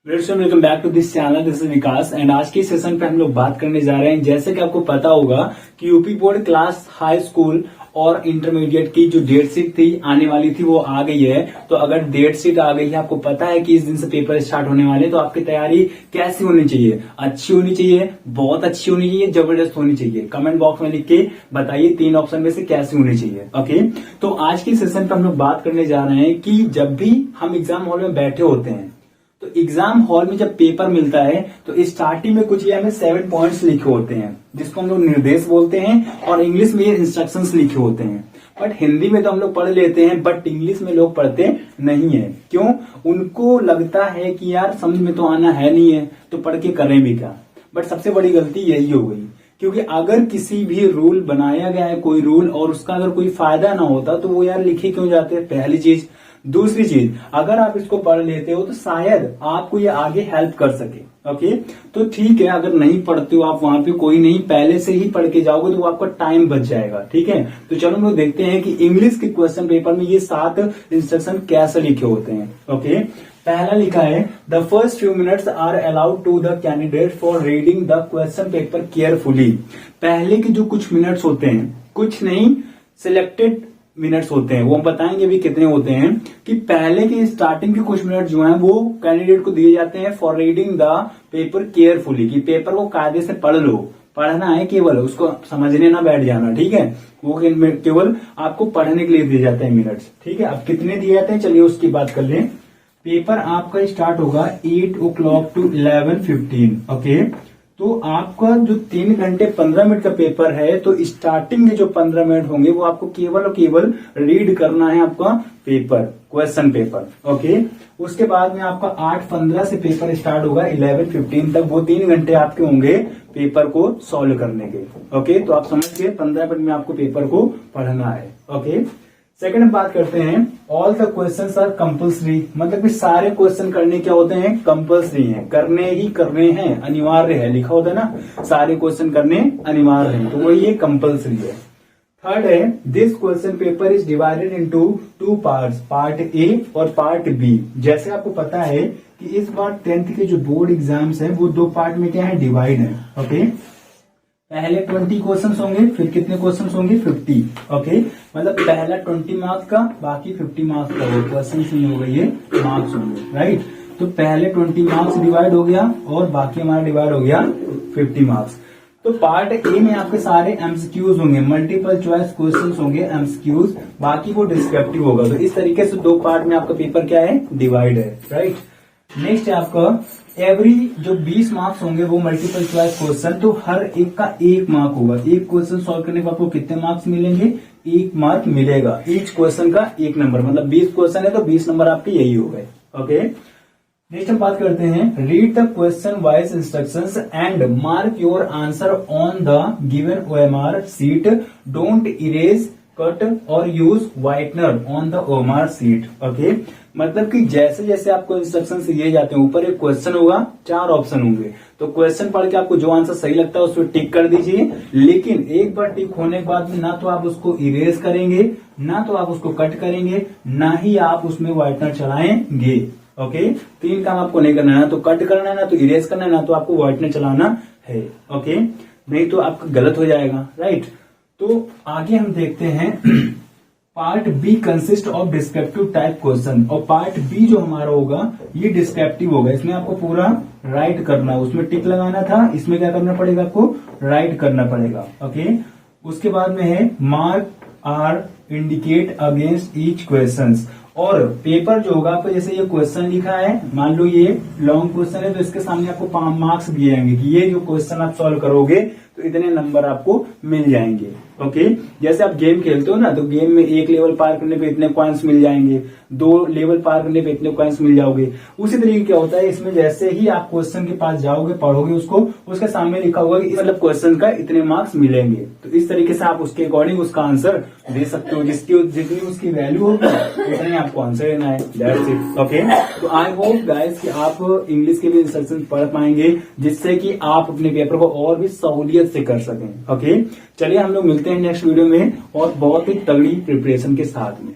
Welcome back to this channel. This is Vikas and आज के session पे हम लोग बात करने जा रहे हैं। जैसे कि आपको पता होगा कि UP board class high school और इंटरमीडिएट की जो डेट शीट थी आने वाली थी वो आ गई है। तो अगर डेट शीट आ गई है, आपको पता है कि इस दिन से पेपर स्टार्ट होने वाले, तो आपकी तैयारी कैसी होनी चाहिए? अच्छी होनी चाहिए, बहुत अच्छी होनी चाहिए, जबरदस्त होनी चाहिए? कमेंट बॉक्स में लिख के बताइए 3 ऑप्शन में से कैसी होनी चाहिए। ओके, तो आज की सेशन पे हम लोग बात करने जा रहे हैं कि जब भी हम एग्जाम हॉल में बैठे होते हैं तो एग्जाम हॉल में जब पेपर मिलता है तो स्टार्टिंग में कुछ ये हमें 7 पॉइंट्स लिखे होते हैं जिसको हम लोग निर्देश बोलते हैं, और इंग्लिश में ये इंस्ट्रक्शंस लिखे होते हैं। बट हिंदी में तो हम लोग पढ़ लेते हैं, बट इंग्लिश में लोग पढ़ते नहीं है। क्यों? उनको लगता है कि यार समझ में तो आना है नहीं है, तो पढ़ के करें भी क्या। बट सबसे बड़ी गलती यही हो गई, क्योंकि अगर किसी भी रूल बनाया गया है, कोई रूल, और उसका अगर कोई फायदा ना होता तो वो यार लिखे क्यों जाते हैं? पहली चीज। दूसरी चीज, अगर आप इसको पढ़ लेते हो तो शायद आपको ये आगे हेल्प कर सके। ओके, तो ठीक है, अगर नहीं पढ़ते हो आप, वहां पे कोई नहीं, पहले से ही पढ़ के जाओगे तो आपका टाइम बच जाएगा। ठीक है, तो चलो हम लोग देखते हैं कि इंग्लिश के क्वेश्चन पेपर में ये 7 इंस्ट्रक्शन कैसे लिखे होते हैं। ओके, पहला लिखा है the first few minutes are allowed to the candidate for reading the question paper carefully. पहले के जो कुछ मिनट्स होते हैं, कुछ नहीं, सिलेक्टेड मिनट्स होते हैं, वो हम बताएंगे भी कितने होते हैं, कि पहले के स्टार्टिंग के कुछ मिनट जो हैं वो कैंडिडेट को दिए जाते हैं for reading the paper carefully, कि पेपर को कायदे से पढ़ लो। पढ़ना है केवल, उसको समझने ना बैठ जाना। ठीक है, वो केवल आपको पढ़ने के लिए दिए जाते हैं मिनट्स। ठीक है, अब कितने दिए जाते हैं चलिए उसकी बात कर लें। पेपर आपका स्टार्ट होगा 8 o'clock to 11:15। ओके, तो आपका जो 3 घंटे 15 मिनट का पेपर है, तो स्टार्टिंग के जो 15 मिनट होंगे वो आपको केवल और केवल रीड करना है आपका पेपर, क्वेश्चन पेपर। ओके, उसके बाद में आपका 8:15 से पेपर स्टार्ट होगा 11:15 तक। वो 3 घंटे आपके होंगे पेपर को सॉल्व करने के। ओके, तो आप समझ गए 15 मिनट में आपको पेपर को पढ़ना है। ओके, सेकंड बात करते हैं, all the questions are compulsory, मतलब कि सारे क्वेश्चन करने क्या होते हैं? कंपल्सरी हैं, करने ही करने हैं, अनिवार्य है, लिखा होता है ना, सारे क्वेश्चन करने अनिवार्य हैं, तो वही ये कंपल्सरी है। थर्ड है, this question paper is divided into 2 parts, part A और पार्ट बी। जैसे आपको पता है कि इस बार 10th के जो बोर्ड एग्जाम्स हैं वो 2 पार्ट में क्या है? डिवाइड है। ओके, पहले 20 क्वेश्चंस होंगे, फिर कितने क्वेश्चंस होंगे? 50। ओके, मतलब पहला 20 मार्क्स का, बाकी 50 मार्क्स का, वो क्वेश्चंस नहीं होगा, ये मार्क्स होंगे। राइट, तो पहले 20 मार्क्स डिवाइड हो गया और बाकी हमारा डिवाइड हो गया 50 मार्क्स। तो पार्ट ए में आपके सारे एमसीक्यूज होंगे, मल्टीपल चॉइस क्वेश्चंस होंगे, एमसीक्यूज, बाकी वो डिस्क्रिप्टिव होगा। तो इस तरीके से 2 पार्ट में आपका पेपर क्या है? डिवाइड है। राइट, नेक्स्ट है आपका एवरी जो 20 मार्क्स होंगे वो मल्टीपल चॉइस क्वेश्चन, तो हर एक का 1 मार्क होगा। एक क्वेश्चन सॉल्व करने पर आपको कितने मार्क्स मिलेंगे? 1 मार्क मिलेगा। ईच क्वेश्चन का 1 नंबर, मतलब 20 क्वेश्चन है तो 20 नंबर आपके यही हो गए। ओके, नेक्स्ट हम बात करते हैं, read the question wise instructions and mark your answer on the given OMR sheet. Don't erase, cut और use whitener on the OMR sheet. Okay, मतलब कि जैसे जैसे आपको इंस्ट्रक्शन दिए जाते हैं, ऊपर एक क्वेश्चन होगा, 4 ऑप्शन होंगे, तो क्वेश्चन पढ़ के आपको जो आंसर सही लगता है उसको टिक कर दीजिए। लेकिन एक बार टिक होने के बाद में ना तो आप उसको इरेज करेंगे, ना तो आप उसको कट करेंगे, ना ही आप उसमें व्हाइटनर चलाएंगे। ओके, 3 काम आपको नहीं करना है, ना तो कट करना है, ना तो इरेज करना है, ना तो आपको व्हाइटनर चलाना है। ओके, नहीं तो आपका गलत हो जाएगा। राइट, तो आगे हम देखते हैं part B consist of descriptive type question, और पार्ट बी जो हमारा होगा ये डिस्क्रिप्टिव होगा। इसमें आपको पूरा राइट करना है, उसमें टिक लगाना था, इसमें क्या करना पड़ेगा? आपको राइट करना पड़ेगा। ओके, उसके बाद में है mark are indicate against each questions, और पेपर जो होगा आपको, जैसे ये क्वेश्चन लिखा है, मान लो ये लॉन्ग क्वेश्चन है, तो इसके सामने आपको मार्क्स दिए जाएंगे कि ये जो क्वेश्चन आप सॉल्व करोगे तो इतने नंबर आपको मिल जाएंगे। ओके, जैसे आप गेम खेलते हो ना, तो गेम में 1 लेवल पार करने पे इतने पॉइंट्स मिल जाएंगे, 2 लेवल पार करने पे इतने पॉइंट्स मिल जाओगे। उसी तरीके क्या होता है इसमें, जैसे ही आप क्वेश्चन के पास जाओगे, पढ़ोगे उसको, उसके सामने लिखा होगा कि मतलब क्वेश्चन का इतने मार्क्स मिलेंगे, तो इस तरीके से आप उसके अकॉर्डिंग उसका आंसर दे सकते हो। जिसकी जितनी उसकी वैल्यू होगी उतने आपको आंसर देना है। That's it. ओके, तो आई होप गाइस कि आप इंग्लिश के भी इंस्ट्रक्शन पढ़ पाएंगे, जिससे कि आप अपने पेपर को और भी सहूलियत से कर सकें। ओके, चलिए हम लोग मिलते हैं नेक्स्ट वीडियो में और बहुत ही तगड़ी प्रिपरेशन के साथ में।